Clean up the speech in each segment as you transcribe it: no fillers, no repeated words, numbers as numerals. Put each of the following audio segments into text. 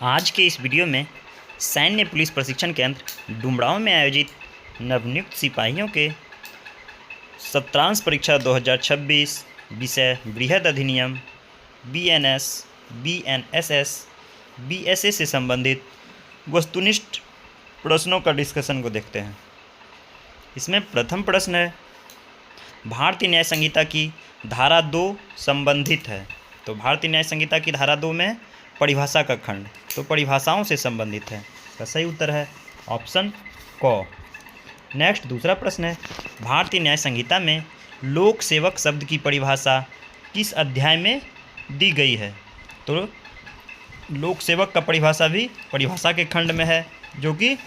आज के इस वीडियो में सैन्य पुलिस प्रशिक्षण केंद्र डुमरांव में आयोजित नवनियुक्त सिपाहियों के सत्रांश परीक्षा 2026 विषय बृहद अधिनियम बीएनएस, बीएनएसएस, बीएसए से संबंधित वस्तुनिष्ठ प्रश्नों का डिस्कशन को देखते हैं। इसमें प्रथम प्रश्न है, भारतीय न्याय संहिता की धारा 2 संबंधित है। तो भारतीय न्याय संहिता की धारा 2 में परिभाषा का खंड, तो परिभाषाओं से संबंधित है। तो सही उत्तर है ऑप्शन क। नेक्स्ट दूसरा प्रश्न है, भारतीय न्याय संहिता में लोक सेवक शब्द की परिभाषा किस अध्याय में दी गई है। तो लोक सेवक का परिभाषा भी परिभाषा के खंड में है, जो कि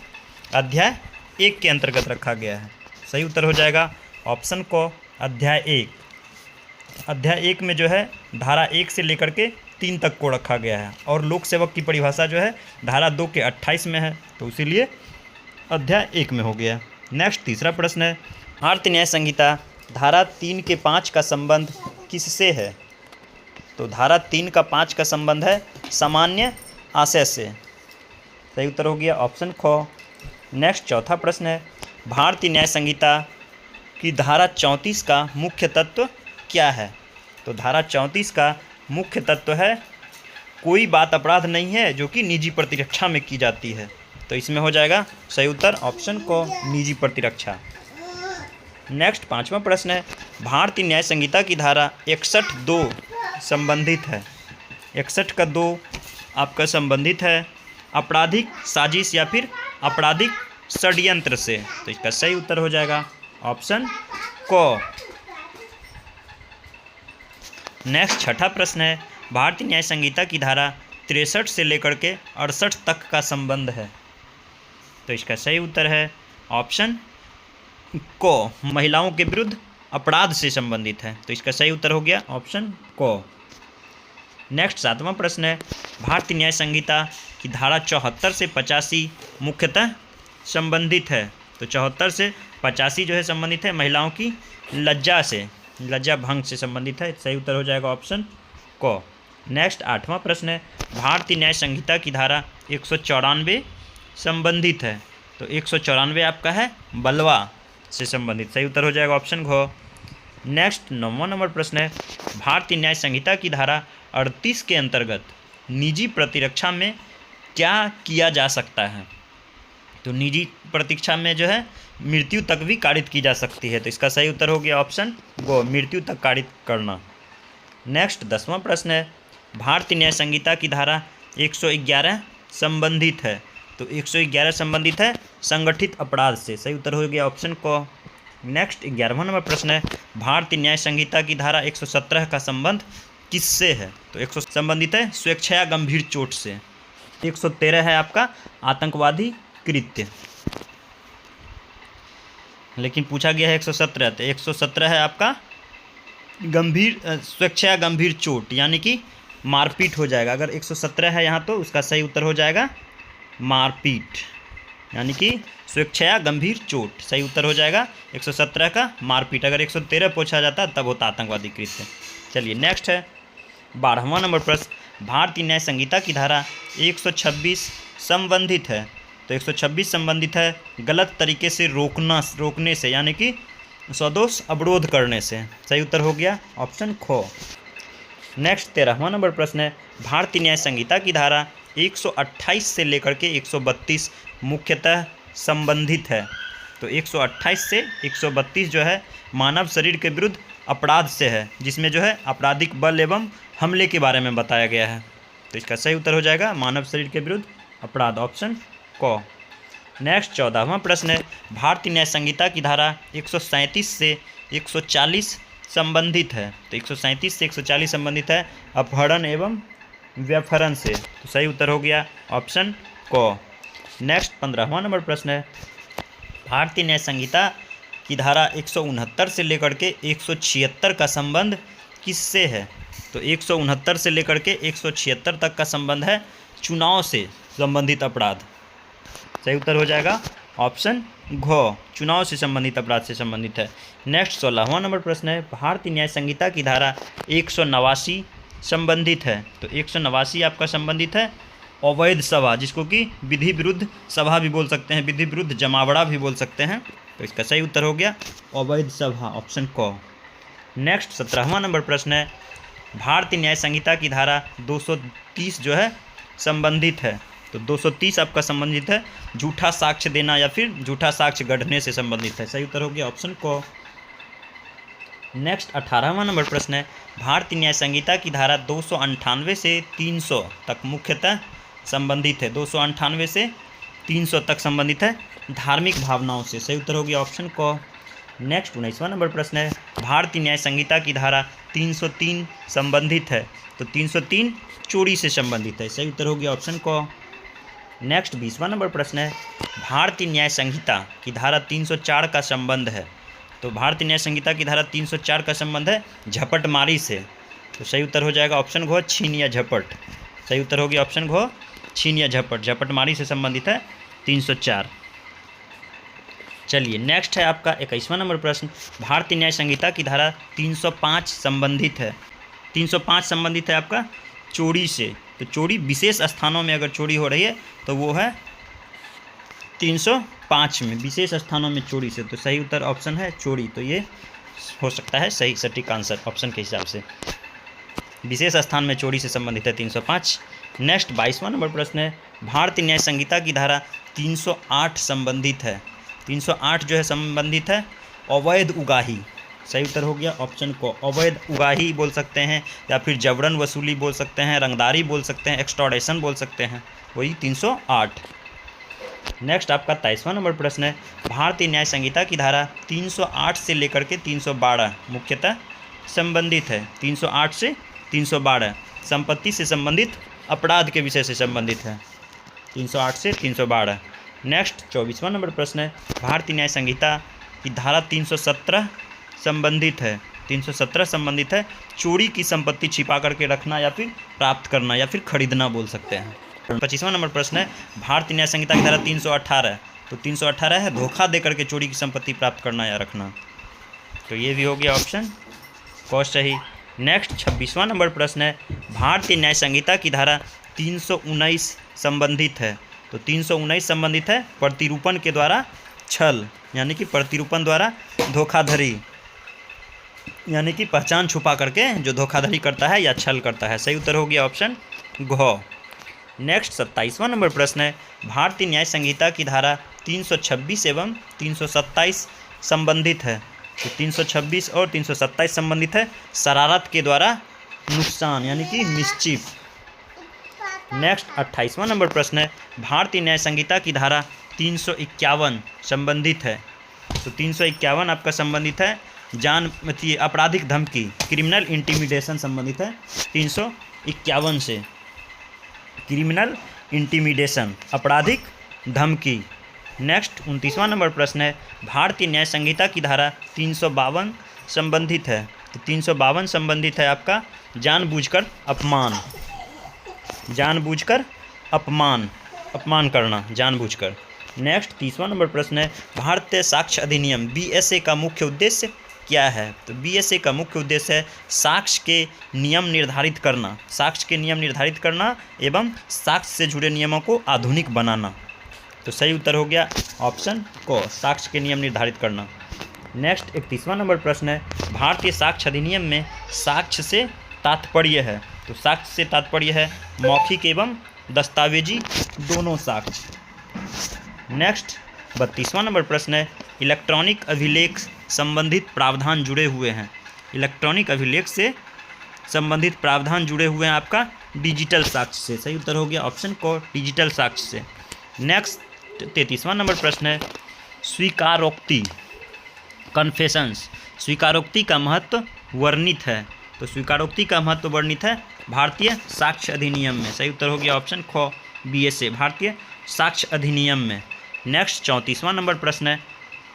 अध्याय 1 के अंतर्गत रखा गया है। सही उत्तर हो जाएगा ऑप्शन क, अध्याय 1। अध्याय 1 में जो है धारा 1 से लेकर के 3 तक को रखा गया है, और लोक सेवक की परिभाषा जो है धारा 2 के 28 में है, तो इसीलिए अध्याय 1 में हो गया। नेक्स्ट तीसरा प्रश्न है, भारतीय न्याय संहिता धारा 3 के 5 का संबंध किससे है। तो धारा 3 का 5 का संबंध है सामान्य आशय से। सही उत्तर हो गया ऑप्शन ख। नेक्स्ट चौथा प्रश्न है, भारतीय न्याय संहिता की धारा 34 का मुख्य तत्व क्या है। तो धारा 34 का मुख्य तत्व है, कोई बात अपराध नहीं है जो कि निजी प्रतिरक्षा में की जाती है। तो इसमें हो जाएगा सही उत्तर ऑप्शन को, निजी प्रतिरक्षा। नेक्स्ट पांचवा प्रश्न है, भारतीय न्याय संहिता की धारा 61(2) संबंधित है। 61 का 2 आपका संबंधित है आपराधिक साजिश या फिर आपराधिक षड्यंत्र से। तो इसका सही उत्तर हो जाएगा ऑप्शन क। नेक्स्ट छठा प्रश्न है, भारतीय न्याय संहिता की धारा 63 से लेकर के 68 तक का संबंध है। तो इसका सही उत्तर है ऑप्शन क, महिलाओं के विरुद्ध अपराध से संबंधित है। तो इसका सही उत्तर हो गया ऑप्शन क। नेक्स्ट सातवां प्रश्न है, भारतीय न्याय संहिता की धारा 74 से 85 मुख्यतः संबंधित है। तो 74 से 85 जो है संबंधित है महिलाओं की लज्जा से, लज्जा भंग से संबंधित है। सही उत्तर हो जाएगा ऑप्शन क। नेक्स्ट आठवां प्रश्न है, भारतीय न्याय संहिता की धारा 194 संबंधित है। तो 194 आपका है बलवा से संबंधित। सही उत्तर हो जाएगा ऑप्शन घ। नेक्स्ट 9वां नंबर प्रश्न है, भारतीय न्याय संहिता की धारा 38 के अंतर्गत निजी प्रतिरक्षा में क्या किया जा सकता है। तो निजी प्रतिरक्षा में जो है मृत्यु तक भी कारित की जा सकती है। तो इसका सही उत्तर हो गया ऑप्शन गो, मृत्यु तक कारित करना। नेक्स्ट 10वां प्रश्न है, भारतीय न्याय संहिता की धारा 111 संबंधित है। तो 111 संबंधित है संगठित अपराध से। सही उत्तर हो गया ऑप्शन क। नेक्स्ट 11वां नंबर प्रश्न है, भारतीय न्याय संहिता की धारा 117 का संबंध किससे है। तो 100 संबंधित है स्वेच्छया गंभीर चोट से। 113 है आपका आतंकवादी कृत्य, लेकिन पूछा गया है 117। तो 117 है आपका गंभीर स्वेच्छया गंभीर चोट, यानी कि मारपीट हो जाएगा। अगर 117 है यहाँ तो उसका सही उत्तर हो जाएगा मारपीट, यानी कि स्वेच्छया गंभीर चोट। सही उत्तर हो जाएगा 117 का मारपीट। अगर 113 पूछा जाता तब होता आतंकवादी कृत्य। चलिए नेक्स्ट है 12वां नंबर प्रश्न, भारतीय न्याय संहिता की धारा 126 संबंधित है। तो 126 संबंधित है गलत तरीके से रोकने से, यानी कि स्वदोष अवरोध करने से। सही उत्तर हो गया ऑप्शन ख। नेक्स्ट 13वां नंबर प्रश्न है, भारतीय न्याय संहिता की धारा 128 से लेकर के 132 मुख्यतः संबंधित है। तो 128 से 132 जो है मानव शरीर के विरुद्ध अपराध से है, जिसमें जो है आपराधिक बल एवं हमले के बारे में बताया गया है। तो इसका सही उत्तर हो जाएगा मानव शरीर के विरुद्ध अपराध, ऑप्शन क। नेक्स्ट 14वां प्रश्न है, भारतीय न्याय संहिता की धारा 137 से 140 संबंधित है। तो 137 से 140 संबंधित है अपहरण एवं व्यभिचार से। तो सही उत्तर हो गया ऑप्शन क। नेक्स्ट 15वां नंबर प्रश्न है, भारतीय न्याय संहिता की धारा 169 से लेकर के 176 का संबंध किससे है। तो 169 से लेकर के 176 तक का संबंध है चुनाव से संबंधित अपराध। सही उत्तर हो जाएगा ऑप्शन घ, चुनाव से संबंधित अपराध से संबंधित है। नेक्स्ट 16वां नंबर प्रश्न है, भारतीय न्याय संहिता की धारा 189 संबंधित है। तो 189 आपका संबंधित है अवैध सभा, जिसको कि विधि विरुद्ध सभा भी बोल सकते हैं, विधि विरुद्ध जमावड़ा भी बोल सकते हैं। तो इसका सही उत्तर हो गया अवैध सभा, ऑप्शन क। नेक्स्ट 17वां नंबर प्रश्न है, भारतीय न्याय संहिता की धारा 230 जो है संबंधित है। तो 230 आपका संबंधित है झूठा साक्ष्य देना या फिर झूठा साक्ष्य गढ़ने से संबंधित है। सही उत्तर हो गया ऑप्शन क। नेक्स्ट 18वां नंबर प्रश्न है, भारतीय न्याय संहिता की धारा 298 से 300 तक मुख्यतः संबंधित है। 298 से 300 तक संबंधित है धार्मिक भावनाओं से। सही उत्तर हो गया ऑप्शन क। नेक्स्ट 19वां नंबर प्रश्न है, भारतीय न्याय संहिता की धारा 303 संबंधित है। तो 303 चोरी से संबंधित है। सही उत्तर हो गया ऑप्शन क। नेक्स्ट 20वां नंबर प्रश्न है, भारतीय न्याय संहिता की धारा 304 का संबंध है। तो भारतीय न्याय संहिता की धारा 304 का संबंध है झपटमारी से। तो सही उत्तर हो जाएगा ऑप्शन घ, छीन या झपट। सही उत्तर हो गया ऑप्शन घ, छीन या झपट, झपटमारी से संबंधित है 304। चलिए नेक्स्ट है आपका 21वां नंबर प्रश्न, भारतीय न्याय संहिता की धारा 305 संबंधित है। 305 संबंधित है आपका चोरी से। तो चोरी विशेष स्थानों में अगर चोरी हो रही है तो वो है 305 में, विशेष स्थानों में चोरी से। तो सही उत्तर ऑप्शन है चोरी। तो ये हो सकता है सही सटीक आंसर ऑप्शन के हिसाब से, विशेष स्थान में चोरी से संबंधित है 305। नेक्स्ट 22वां नंबर प्रश्न है, भारतीय न्याय संहिता की धारा 308 संबंधित है। 308 जो है संबंधित है अवैध उगाही। सही उत्तर हो गया ऑप्शन को, अवैध उगाही बोल सकते हैं या फिर जबरन वसूली बोल सकते हैं, रंगदारी बोल सकते हैं, एक्सटॉर्शन बोल सकते हैं, वही 308। नेक्स्ट आपका 23वां नंबर प्रश्न है, भारतीय न्याय संहिता की धारा 308 से लेकर के 312 मुख्यतः संबंधित है। 308 से 312 संपत्ति से संबंधित अपराध के विषय से संबंधित है। 308 से 312। नेक्स्ट 24वां नंबर प्रश्न है, भारतीय न्याय संहिता की धारा 317 संबंधित है। 317 संबंधित है चोरी की संपत्ति छिपा करके रखना या फिर प्राप्त करना या फिर खरीदना बोल सकते हैं। 25वां नंबर प्रश्न है, भारतीय न्याय संहिता की धारा 318। तो 318 है धोखा देकर के चोरी की संपत्ति प्राप्त करना या रखना। तो ये भी हो गया ऑप्शन क सही। नेक्स्ट 26वां नंबर प्रश्न है, भारतीय न्याय संहिता की धारा 319 संबंधित है। तो 319 संबंधित है प्रतिरूपण के द्वारा छल, यानी कि प्रतिरूपण द्वारा धोखाधड़ी, यानी कि पहचान छुपा करके जो धोखाधड़ी करता है या छल करता है। सही उत्तर हो गया ऑप्शन घ। नेक्स्ट 27वां नंबर प्रश्न है, भारतीय न्याय संहिता की धारा 326 एवं 327 संबंधित है। तो 326 और 327 संबंधित है शरारत के द्वारा नुकसान, यानी कि मिसचीफ। नेक्स्ट 28वां नंबर प्रश्न है, भारतीय न्याय संहिता की धारा 351 संबंधित है। तो 351 आपका संबंधित है आपराधिक धमकी, क्रिमिनल इंटीमिडेशन संबंधित है 351 से। क्रिमिनल इंटीमिडेशन, आपराधिक धमकी। नेक्स्ट 29वां नंबर प्रश्न है, भारतीय न्याय संहिता की धारा 352 संबंधित है। तो 352 संबंधित है आपका जानबूझकर अपमान, जानबूझकर अपमान करना जानबूझकर। नेक्स्ट 30वां नंबर प्रश्न है, भारतीय साक्ष्य अधिनियम BSA का मुख्य उद्देश्य क्या है। तो BSA का मुख्य उद्देश्य है साक्ष्य के नियम निर्धारित करना, साक्ष्य के नियम निर्धारित करना एवं साक्ष्य से जुड़े नियमों को आधुनिक बनाना। तो सही उत्तर हो गया ऑप्शन को, साक्ष्य के नियम निर्धारित करना। नेक्स्ट 31वां नंबर प्रश्न है, भारतीय साक्ष्य अधिनियम में साक्ष्य से तात्पर्य है। तो साक्ष्य से तात्पर्य है मौखिक एवं दस्तावेजी दोनों साक्ष्य। नेक्स्ट 32वां नंबर प्रश्न है, इलेक्ट्रॉनिक अभिलेख संबंधित प्रावधान जुड़े हुए हैं। इलेक्ट्रॉनिक अभिलेख से संबंधित प्रावधान जुड़े हुए हैं आपका डिजिटल साक्ष्य से। सही उत्तर हो गया ऑप्शन को, डिजिटल साक्ष्य से। नेक्स्ट 33वां नंबर प्रश्न है, स्वीकारोक्ति कन्फेशंस, स्वीकारोक्ति का महत्व वर्णित है। तो स्वीकारोक्ति का महत्व वर्णित है भारतीय साक्ष्य अधिनियम में। सही उत्तर हो गया ऑप्शन ख, BSA भारतीय साक्ष्य अधिनियम में। नेक्स्ट 34वां नंबर प्रश्न है,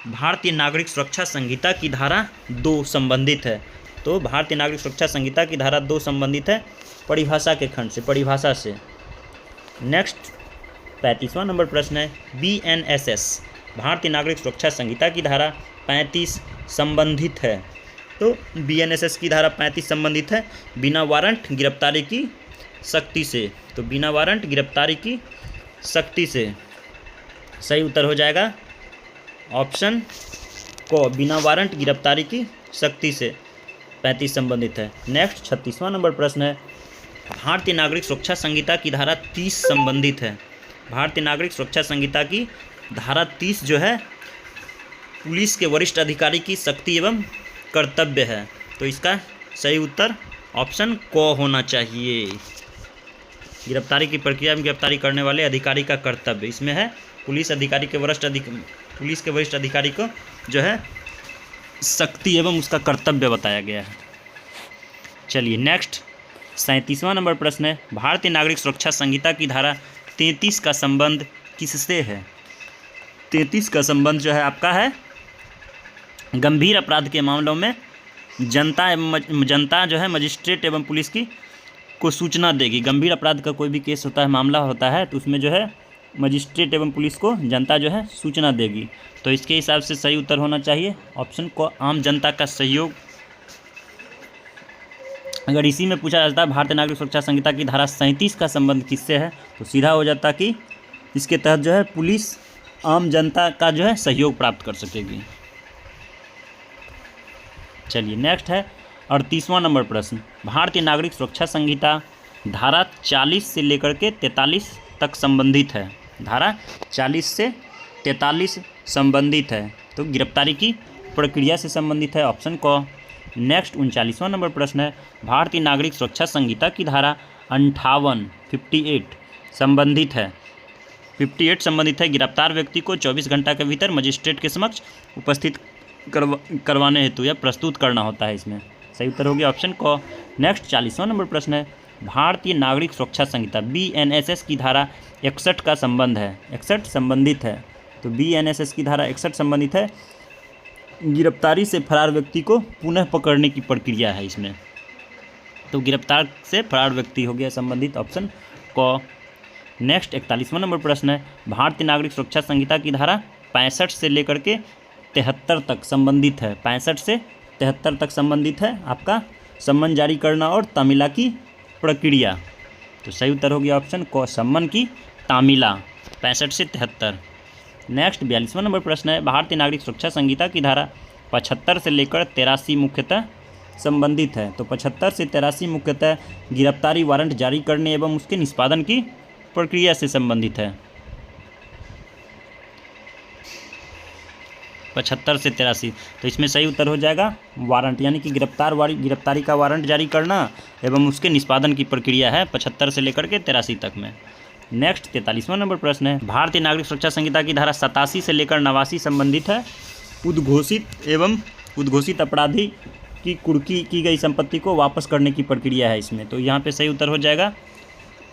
भारतीय नागरिक सुरक्षा संहिता की धारा 2 संबंधित है। तो भारतीय नागरिक सुरक्षा संहिता की धारा 2 संबंधित है परिभाषा के खंड से, परिभाषा से। नेक्स्ट 35वां नंबर प्रश्न है, BNSS भारतीय नागरिक सुरक्षा संहिता की धारा 35 संबंधित है। तो BNSS की धारा 35 संबंधित है बिना वारंट गिरफ्तारी की सख्ती से। तो बिना वारंट गिरफ्तारी की सख्ती से। सही उत्तर हो जाएगा ऑप्शन को, बिना वारंट गिरफ्तारी की सख्ती से 35 संबंधित है। नेक्स्ट 36वां नंबर प्रश्न है, भारतीय नागरिक सुरक्षा संहिता की धारा 30 संबंधित है। भारतीय नागरिक सुरक्षा संहिता की धारा 30 जो है पुलिस के वरिष्ठ अधिकारी की शक्ति एवं कर्तव्य है। तो इसका सही उत्तर ऑप्शन को होना चाहिए। गिरफ्तारी की प्रक्रिया में गिरफ्तारी करने वाले अधिकारी का कर्तव्य, इसमें है पुलिस के वरिष्ठ अधिकारी को जो है शक्ति एवं उसका कर्तव्य बताया गया है। चलिए नेक्स्ट 37वां नंबर प्रश्न है, भारतीय नागरिक सुरक्षा संहिता की धारा 33 का संबंध किससे है। 33 का संबंध जो है आपका है गंभीर अपराध के मामलों में जनता जो है मजिस्ट्रेट एवं पुलिस को सूचना देगी। गंभीर अपराध का कोई भी केस होता है, मामला होता है, तो उसमें जो है मजिस्ट्रेट एवं पुलिस को जनता जो है सूचना देगी। तो इसके हिसाब से सही उत्तर होना चाहिए ऑप्शन को, आम जनता का सहयोग। अगर इसी में पूछा जाता है भारतीय नागरिक सुरक्षा संहिता की धारा 37 का संबंध किससे है, तो सीधा हो जाता कि इसके तहत जो है पुलिस आम जनता का जो है सहयोग प्राप्त कर सकेगी। चलिए नेक्स्ट है 38वां नंबर प्रश्न, भारतीय नागरिक सुरक्षा संहिता धारा 40 से लेकर के 43 तक संबंधित है। धारा 40 से 43 संबंधित है, तो गिरफ्तारी की प्रक्रिया से संबंधित है ऑप्शन को। नेक्स्ट 39वां नंबर प्रश्न है, भारतीय नागरिक सुरक्षा संहिता की धारा 58 संबंधित है। 58 संबंधित है, गिरफ्तार व्यक्ति को 24 घंटा के भीतर मजिस्ट्रेट के समक्ष उपस्थित करवाने हेतु या प्रस्तुत करना होता है। इसमें सही उत्तर हो गया ऑप्शन को। नेक्स्ट 40वां नंबर प्रश्न है, भारतीय नागरिक सुरक्षा संहिता BNSS की धारा 61 का संबंध है। 61 संबंधित है, तो BNSS की धारा 61 संबंधित है, गिरफ्तारी से फरार व्यक्ति को पुनः पकड़ने की प्रक्रिया है इसमें। तो गिरफ्तार से फरार व्यक्ति हो गया संबंधित ऑप्शन को। नेक्स्ट 41वां नंबर प्रश्न है, भारतीय नागरिक सुरक्षा संहिता की धारा 65 से लेकर के 73 तक संबंधित है। 65 से 73 तक संबंधित है आपका सम्मन जारी करना और तामीला की प्रक्रिया। तो सही उत्तर हो गया ऑप्शन को, सम्मन की तामीला 65 से 73। नेक्स्ट 42वां नंबर प्रश्न है, भारतीय नागरिक सुरक्षा संहिता की धारा 75 से लेकर 83 मुख्यतः संबंधित है। तो 75 से 83 मुख्यतः गिरफ्तारी वारंट जारी करने एवं उसके निष्पादन की प्रक्रिया से संबंधित है। 75 से 83, तो इसमें सही उत्तर हो जाएगा वारंट, यानी कि गिरफ्तारी का वारंट जारी करना एवं उसके निष्पादन की प्रक्रिया है 75 से लेकर के 83 तक में। नेक्स्ट 43वां नंबर प्रश्न है, भारतीय नागरिक सुरक्षा संहिता की धारा 87 से लेकर 89 संबंधित है। उद्घोषित अपराधी की कुर्की की गई संपत्ति को वापस करने की प्रक्रिया है इसमें। तो यहाँ पे सही उत्तर हो जाएगा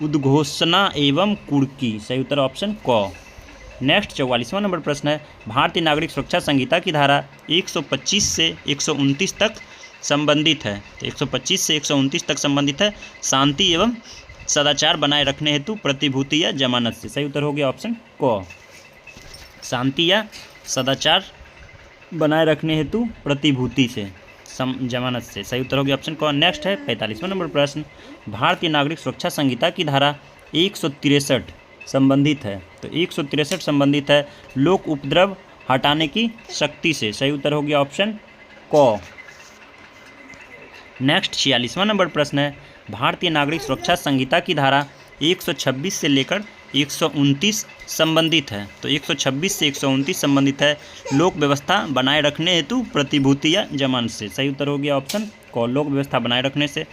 उद्घोषणा एवं कुर्की, सही उत्तर ऑप्शन को। नेक्स्ट 44वां नंबर प्रश्न है, भारतीय नागरिक सुरक्षा संहिता की धारा 125 से 129 तक संबंधित है। तो 125 से 129 तक संबंधित है, शांति एवं सदाचार बनाए रखने हेतु प्रतिभूति या जमानत से। सही उत्तर हो गया ऑप्शन को, शांति या सदाचार बनाए रखने हेतु प्रतिभूति से, जमानत से। सही उत्तर हो गया ऑप्शन को। नेक्स्ट है 45वां नंबर प्रश्न, भारतीय नागरिक सुरक्षा संहिता की धारा 163 संबंधित है। तो 163 संबंधित है लोक उपद्रव हटाने की शक्ति से। सही उत्तर हो गया ऑप्शन को। नेक्स्ट 46वां नंबर प्रश्न है, भारतीय नागरिक सुरक्षा संहिता की धारा 126 से लेकर 129 संबंधित है। तो 126 से 129 संबंधित है लोक व्यवस्था बनाए रखने हेतु प्रतिभूति या जमानत से। सही उत्तर हो गया ऑप्शन को, लोक व्यवस्था बनाए रखने से।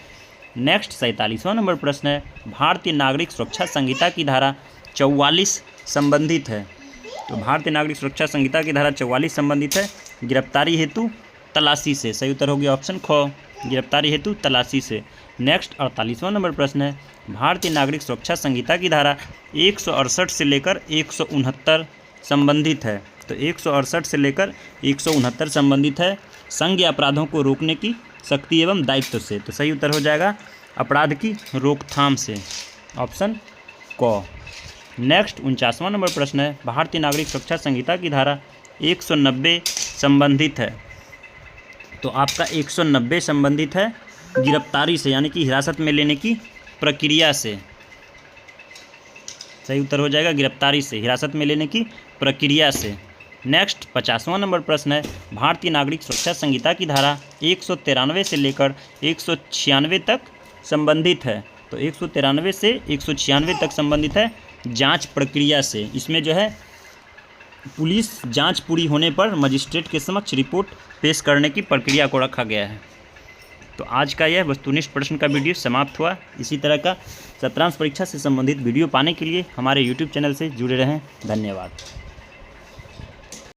नेक्स्ट 47वां नंबर प्रश्न है, भारतीय नागरिक सुरक्षा संहिता की धारा 44 संबंधित है। तो भारतीय नागरिक सुरक्षा संहिता की धारा 44 संबंधित है गिरफ्तारी हेतु तलाशी से। सही उत्तर हो गया ऑप्शन खो, गिरफ्तारी हेतु तलाशी से। नेक्स्ट 48वां नंबर प्रश्न है, भारतीय नागरिक सुरक्षा संहिता की धारा 168 से लेकर 169 संबंधित है। तो 168 से लेकर 169 संबंधित है संज्ञेय अपराधों को रोकने की शक्ति एवं दायित्व से। तो सही उत्तर हो जाएगा अपराध की रोकथाम से, ऑप्शन को। नेक्स्ट 49वां नंबर प्रश्न है, भारतीय नागरिक सुरक्षा संहिता की धारा 190 संबंधित है। तो आपका 190 संबंधित है गिरफ्तारी से, यानी कि हिरासत में लेने की प्रक्रिया से। सही उत्तर हो जाएगा गिरफ्तारी से, हिरासत में लेने की प्रक्रिया से। नेक्स्ट 50वां नंबर प्रश्न है, भारतीय नागरिक सुरक्षा संहिता की धारा 193 से लेकर 196 तक संबंधित है। तो 193 से 196 तक संबंधित है जांच प्रक्रिया से। इसमें जो है पुलिस जांच पूरी होने पर मजिस्ट्रेट के समक्ष रिपोर्ट पेश करने की प्रक्रिया को रखा गया है। तो आज का यह वस्तुनिष्ठ प्रश्न का वीडियो समाप्त हुआ। इसी तरह का सत्रांश परीक्षा से संबंधित वीडियो पाने के लिए हमारे YouTube चैनल से जुड़े रहें। धन्यवाद।